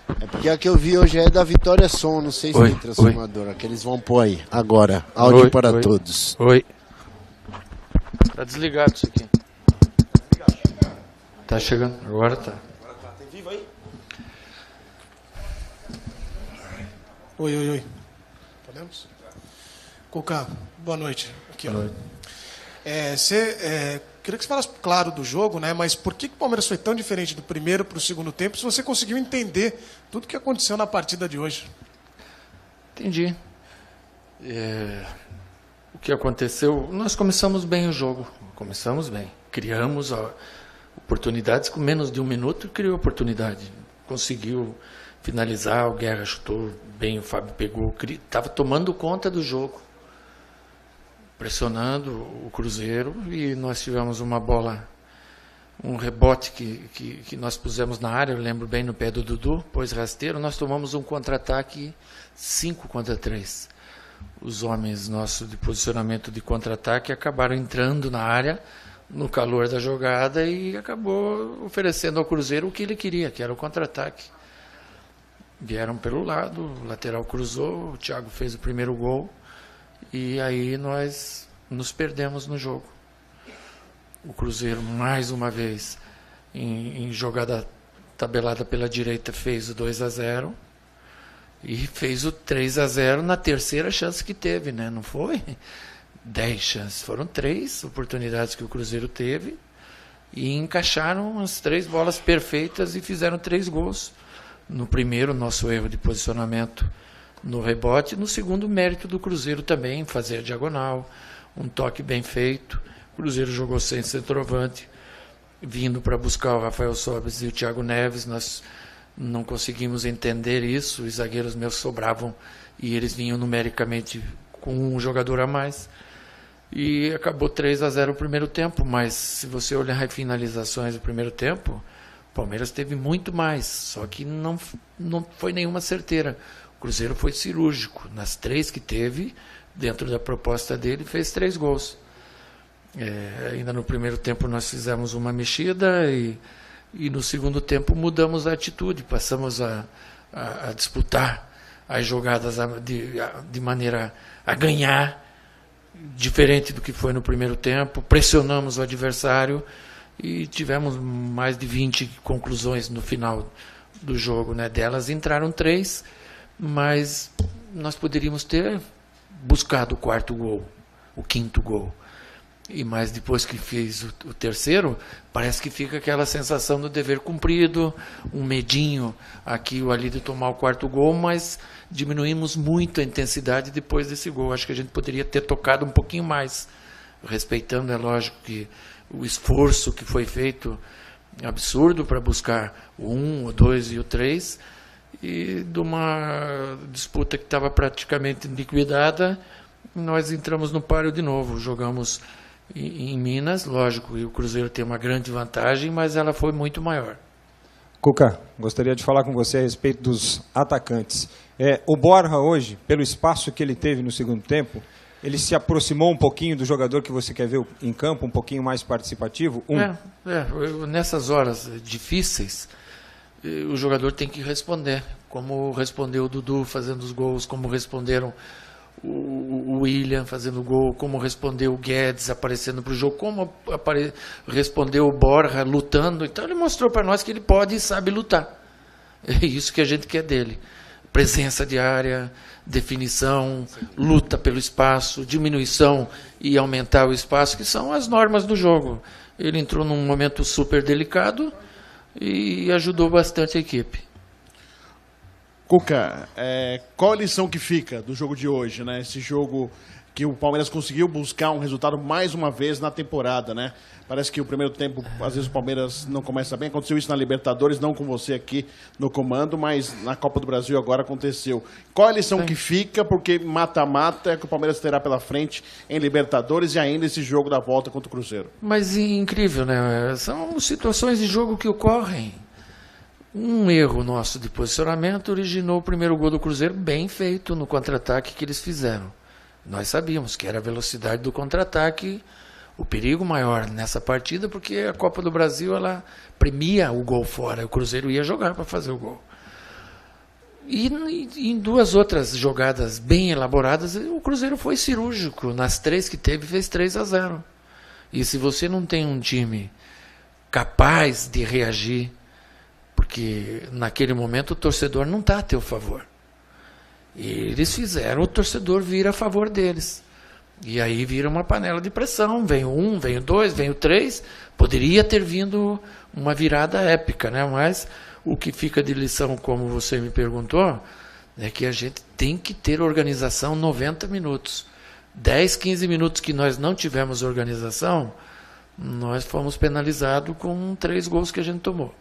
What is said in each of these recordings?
É porque a que eu vi hoje é da Vitória Som, não sei se Oi, tem transformadora, que eles vão pôr aí, agora, áudio Oi, para oi. todos. Oi. Tá desligado isso aqui. Tá chegando, agora tá. Tem vivo aí? Oi. Podemos? Cuca, boa noite. Aqui, Boa ó. noite. Queria que você falasse claro do jogo, né? Mas por que o Palmeiras foi tão diferente do primeiro para o segundo tempo, se você conseguiu entender tudo o que aconteceu na partida de hoje? Entendi. O que aconteceu? Nós começamos bem o jogo. Começamos bem. Criamos oportunidades com menos de um minuto, criou oportunidade. Conseguiu finalizar, o Guerra chutou bem, o Fábio pegou, estava tomando conta do jogo, pressionando o Cruzeiro, e nós tivemos uma bola, um rebote que nós pusemos na área, eu lembro bem, no pé do Dudu, pôs rasteiro, nós tomamos um contra-ataque 5 contra 3. Os homens nossos de posicionamento de contra-ataque acabaram entrando na área no calor da jogada e acabou oferecendo ao Cruzeiro o que ele queria, que era o contra-ataque. Vieram pelo lado, o lateral cruzou, o Thiago fez o primeiro gol e aí nós nos perdemos no jogo. O Cruzeiro, mais uma vez, em jogada tabelada pela direita, fez o 2-0 e fez o 3-0 na terceira chance que teve, né? Não foi 10 chances, foram 3 oportunidades que o Cruzeiro teve e encaixaram as 3 bolas perfeitas e fizeram 3 gols. No primeiro, nosso erro de posicionamento no rebote. No segundo, mérito do Cruzeiro também, fazer a diagonal, um toque bem feito. O Cruzeiro jogou sem centroavante, vindo para buscar o Rafael Sobres e o Thiago Neves. Nós não conseguimos entender isso. Os zagueiros meus sobravam e eles vinham numericamente com um jogador a mais. E acabou 3-0 o primeiro tempo, mas se você olhar as finalizações do primeiro tempo, o Palmeiras teve muito mais, só que não foi nenhuma certeira. O Cruzeiro foi cirúrgico. Nas 3 que teve, dentro da proposta dele, fez 3 gols. Ainda no primeiro tempo nós fizemos uma mexida e no segundo tempo mudamos a atitude. Passamos a disputar as jogadas de maneira a ganhar, diferente do que foi no primeiro tempo. Pressionamos o adversário e tivemos mais de 20 conclusões no final do jogo, né? Delas entraram 3, mas nós poderíamos ter buscado o 4º gol, o 5º gol. Mas depois que fez o terceiro, parece que fica aquela sensação do dever cumprido, um medinho aqui ou ali de tomar o 4º gol, mas diminuímos muito a intensidade depois desse gol. Acho que a gente poderia ter tocado um pouquinho mais, respeitando, é lógico, que o esforço que foi feito absurdo para buscar o 1, o 2 e o 3, e de uma disputa que estava praticamente liquidada, nós entramos no páreo de novo, jogamos em Minas, lógico, e o Cruzeiro tem uma grande vantagem, mas ela foi muito maior. Cuca, gostaria de falar com você a respeito dos atacantes. O Borja hoje, pelo espaço que ele teve no segundo tempo, ele se aproximou um pouquinho do jogador que você quer ver em campo, um pouquinho mais participativo? Nessas horas difíceis, o jogador tem que responder, como respondeu o Dudu fazendo os gols, como responderam o William fazendo gol, como respondeu o Guedes aparecendo para o jogo, como respondeu o Borja lutando. Então ele mostrou para nós que ele pode e sabe lutar. É isso que a gente quer dele. Presença de área, definição, luta pelo espaço, diminuição e aumentar o espaço, que são as normas do jogo. Ele entrou num momento super delicado e ajudou bastante a equipe. Cuca, qual a lição que fica do jogo de hoje, né? Esse jogo que o Palmeiras conseguiu buscar um resultado mais uma vez na temporada, né? Parece que o primeiro tempo, às vezes o Palmeiras não começa bem. Aconteceu isso na Libertadores, não com você aqui no comando, mas na Copa do Brasil agora aconteceu. Qual a lição que fica? Porque mata-mata é que o Palmeiras terá pela frente em Libertadores e ainda esse jogo da volta contra o Cruzeiro. Mas incrível, né? São situações de jogo que ocorrem. Um erro nosso de posicionamento originou o primeiro gol do Cruzeiro bem feito no contra-ataque que eles fizeram. Nós sabíamos que era a velocidade do contra-ataque o perigo maior nessa partida, porque a Copa do Brasil ela premia o gol fora. O Cruzeiro ia jogar para fazer o gol. E em 2 outras jogadas bem elaboradas, o Cruzeiro foi cirúrgico. Nas 3 que teve, fez 3-0. E se você não tem um time capaz de reagir, porque naquele momento o torcedor não está a teu favor. E eles fizeram o torcedor vir a favor deles. E aí vira uma panela de pressão. Vem o 1, vem o 2, vem o 3. Poderia ter vindo uma virada épica, né? Mas o que fica de lição, como você me perguntou, é que a gente tem que ter organização 90 minutos. 10, 15 minutos que nós não tivemos organização, nós fomos penalizados com 3 gols que a gente tomou.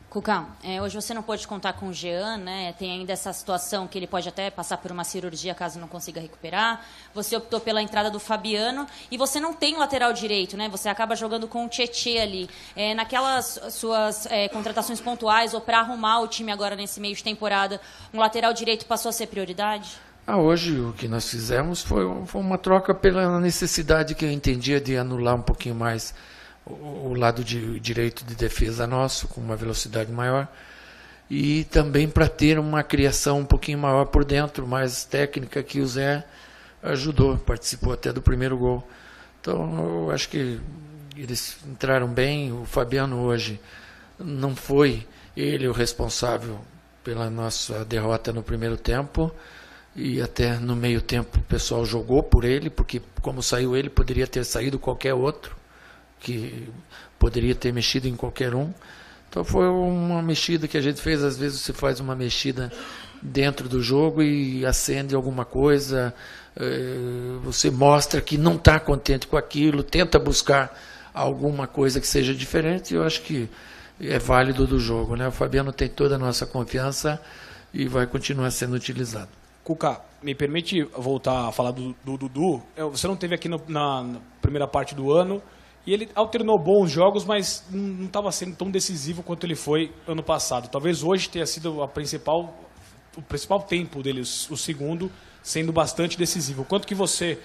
Cuca, hoje você não pode contar com o Jean, né? Tem ainda essa situação que ele pode até passar por uma cirurgia caso não consiga recuperar. Você optou pela entrada do Fabiano e você não tem lateral direito, né? Você acaba jogando com o Tietê ali. Naquelas suas contratações pontuais ou para arrumar o time agora nesse meio de temporada, um lateral direito passou a ser prioridade? Hoje o que nós fizemos foi uma troca pela necessidade que eu entendia de anular um pouquinho mais o lado direito de defesa nosso, com uma velocidade maior, e também para ter uma criação um pouquinho maior por dentro, mais técnica, que o Zé ajudou, participou até do primeiro gol. Então eu acho que eles entraram bem. O Fabiano hoje não foi ele o responsável pela nossa derrota no primeiro tempo, e até no meio tempo o pessoal jogou por ele, porque como saiu ele, poderia ter saído qualquer outro, que poderia ter mexido em qualquer um. Então foi uma mexida que a gente fez. Às vezes você faz uma mexida dentro do jogo e acende alguma coisa, você mostra que não está contente com aquilo, tenta buscar alguma coisa que seja diferente, e eu acho que é válido do jogo, né? O Fabiano tem toda a nossa confiança e vai continuar sendo utilizado. Cuca, me permite voltar a falar do Dudu. Você não teve aqui na primeira parte do ano, e ele alternou bons jogos, mas não estava sendo tão decisivo quanto ele foi ano passado. Talvez hoje tenha sido o principal tempo dele, o segundo, sendo bastante decisivo. Quanto que você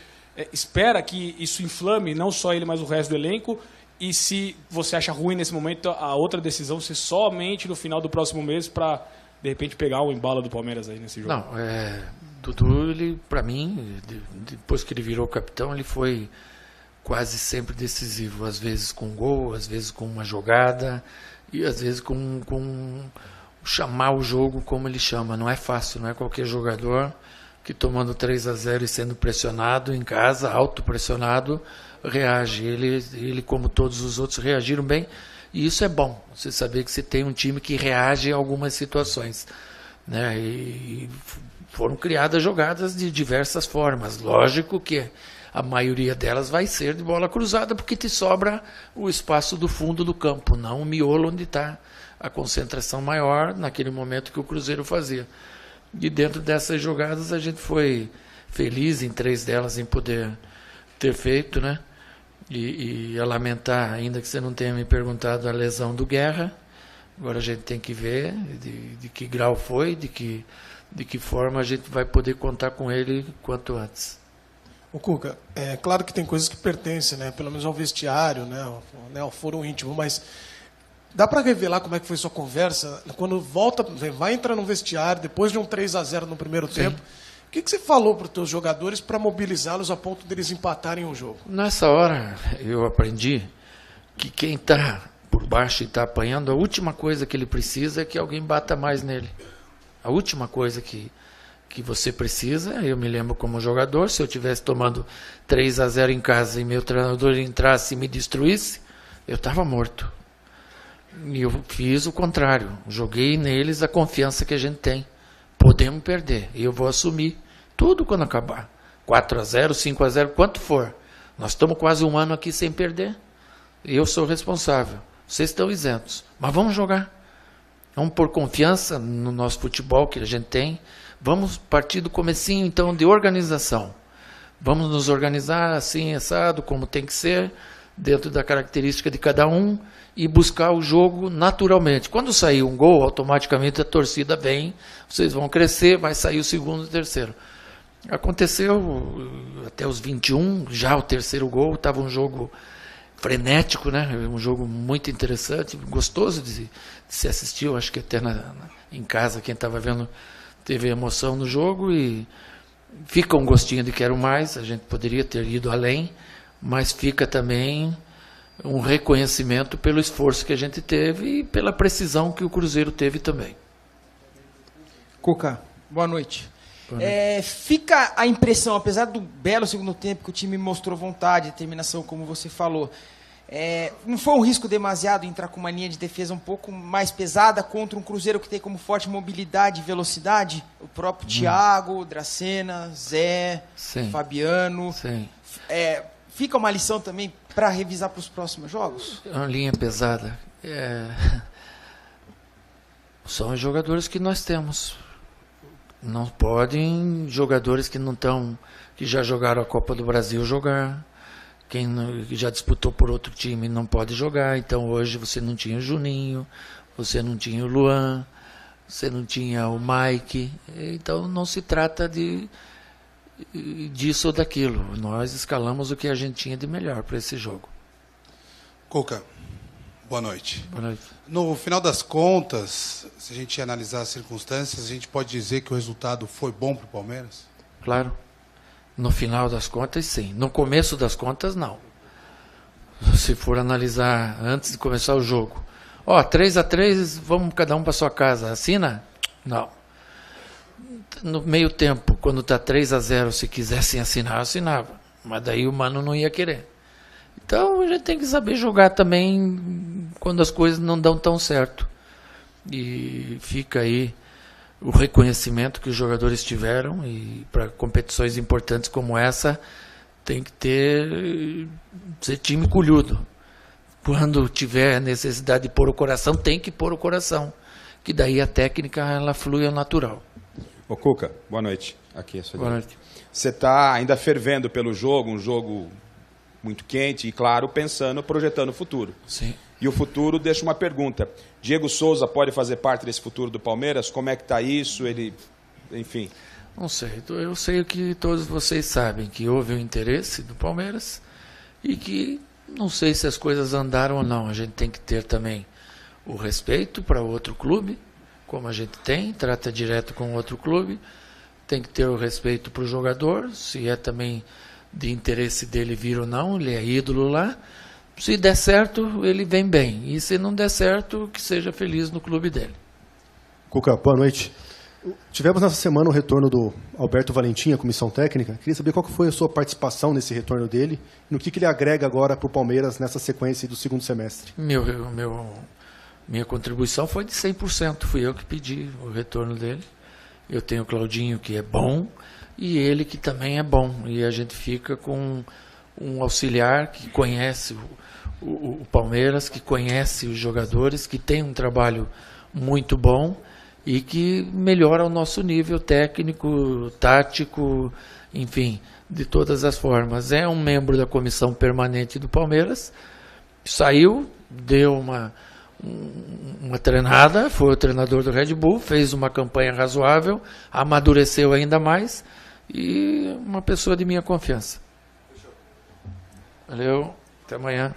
espera que isso inflame não só ele, mas o resto do elenco? E se você acha ruim nesse momento a outra decisão ser somente no final do próximo mês para, de repente, pegar o embalo do Palmeiras aí nesse jogo? Não, Dudu, ele, para mim, depois que ele virou capitão, ele foi quase sempre decisivo, às vezes com gol, às vezes com uma jogada, e às vezes com chamar o jogo como ele chama. Não é fácil, não é qualquer jogador que tomando 3-0 e sendo pressionado em casa, autopressionado, reage. Ele, como todos os outros, reagiram bem, e isso é bom, você saber que você tem um time que reage a algumas situações, né? E foram criadas jogadas de diversas formas. Lógico que a maioria delas vai ser de bola cruzada, porque te sobra o espaço do fundo do campo, não o miolo onde está a concentração maior naquele momento que o Cruzeiro fazia. E dentro dessas jogadas a gente foi feliz em 3 delas em poder ter feito, né? E a lamentar, ainda que você não tenha me perguntado, a lesão do Guerra. Agora a gente tem que ver de que grau foi, de que forma a gente vai poder contar com ele quanto antes. O Cuca, é claro que tem coisas que pertencem, né, pelo menos ao vestiário, né, ao foro íntimo, mas dá para revelar como é que foi sua conversa quando vai entrar no vestiário depois de um 3-0 no primeiro tempo? O que você falou para os teus jogadores para mobilizá-los a ponto deles empatarem o jogo? Nessa hora eu aprendi que quem está por baixo e está apanhando, a última coisa que ele precisa é que alguém bata mais nele. A última coisa que você precisa, eu me lembro como jogador, se eu estivesse tomando 3-0 em casa e meu treinador entrasse e me destruísse, eu estava morto. E eu fiz o contrário, joguei neles a confiança que a gente tem. Podemos perder, e eu vou assumir tudo quando acabar. 4-0, 5-0, quanto for. Nós estamos quase um ano aqui sem perder. Eu sou responsável. Vocês estão isentos. Mas vamos jogar. Vamos pôr confiança no nosso futebol que a gente tem. Vamos partir do comecinho, então, de organização. Vamos nos organizar assim, assado, como tem que ser, dentro da característica de cada um, e buscar o jogo naturalmente. Quando sair um gol, automaticamente a torcida vem, vocês vão crescer, vai sair o segundo e o terceiro. Aconteceu até os 21, já o terceiro gol, estava um jogo frenético, né? Um jogo muito interessante, gostoso de se assistir. Eu acho que até em casa, quem estava vendo teve emoção no jogo e fica um gostinho de quero mais, a gente poderia ter ido além, mas fica também um reconhecimento pelo esforço que a gente teve e pela precisão que o Cruzeiro teve também. Cuca, boa noite. Fica a impressão, apesar do belo segundo tempo que o time mostrou vontade, determinação, como você falou, não foi um risco demasiado entrar com uma linha de defesa um pouco mais pesada contra um Cruzeiro que tem como forte mobilidade e velocidade? O próprio Thiago, Dracena, Zé, Sim. Fabiano. Sim. Fica uma lição também para revisar para os próximos jogos? É uma linha pesada. São os jogadores que nós temos. Não podem jogadores que não estão, que já jogaram a Copa do Brasil jogar. Quem já disputou por outro time não pode jogar. Então hoje você não tinha o Juninho, você não tinha o Luan, você não tinha o Mike. Então não se trata disso ou daquilo. Nós escalamos o que a gente tinha de melhor para esse jogo. Cuca, boa noite. Boa noite. No final das contas, se a gente analisar as circunstâncias, a gente pode dizer que o resultado foi bom para o Palmeiras? Claro. No final das contas, sim. No começo das contas, não. Se for analisar antes de começar o jogo. 3-3, vamos cada um para sua casa. Assina? Não. No meio tempo, quando está 3-0, se quisessem assinar, assinava. Mas daí o Mano não ia querer. Então a gente tem que saber jogar também quando as coisas não dão tão certo. E fica aí o reconhecimento que os jogadores tiveram, e para competições importantes como essa tem que ser time colhudo. Quando tiver necessidade de pôr o coração, tem que pôr o coração, que daí a técnica ela flui ao natural. Ô Cuca, boa noite. Aqui é a sua Boa noite. Você está ainda fervendo pelo jogo, um jogo muito quente e, claro, projetando o futuro. Sim. E o futuro deixa uma pergunta. Diego Souza pode fazer parte desse futuro do Palmeiras? Como é que está isso? Ele, enfim. Não sei. Eu sei que todos vocês sabem que houve um interesse do Palmeiras e que não sei se as coisas andaram ou não. A gente tem que ter também o respeito para outro clube, como a gente tem, trata direto com outro clube. Tem que ter o respeito para o jogador, se é também de interesse dele vir ou não, ele é ídolo lá. Se der certo, ele vem bem. E se não der certo, que seja feliz no clube dele. Cuca, boa noite. Tivemos nessa semana o retorno do Alberto Valentim à comissão técnica. Queria saber qual que foi a sua participação nesse retorno dele e no que ele agrega agora para o Palmeiras nessa sequência do segundo semestre. Minha contribuição foi de 100%. Fui eu que pedi o retorno dele. Eu tenho o Claudinho, que é bom, e ele, que também é bom. E a gente fica com um auxiliar que conhece o Palmeiras, que conhece os jogadores, que tem um trabalho muito bom e que melhora o nosso nível técnico, tático, enfim, de todas as formas. É um membro da comissão permanente do Palmeiras, saiu, deu uma treinada, foi o treinador do Red Bull, fez uma campanha razoável, amadureceu ainda mais, e uma pessoa de minha confiança. Valeu, até amanhã.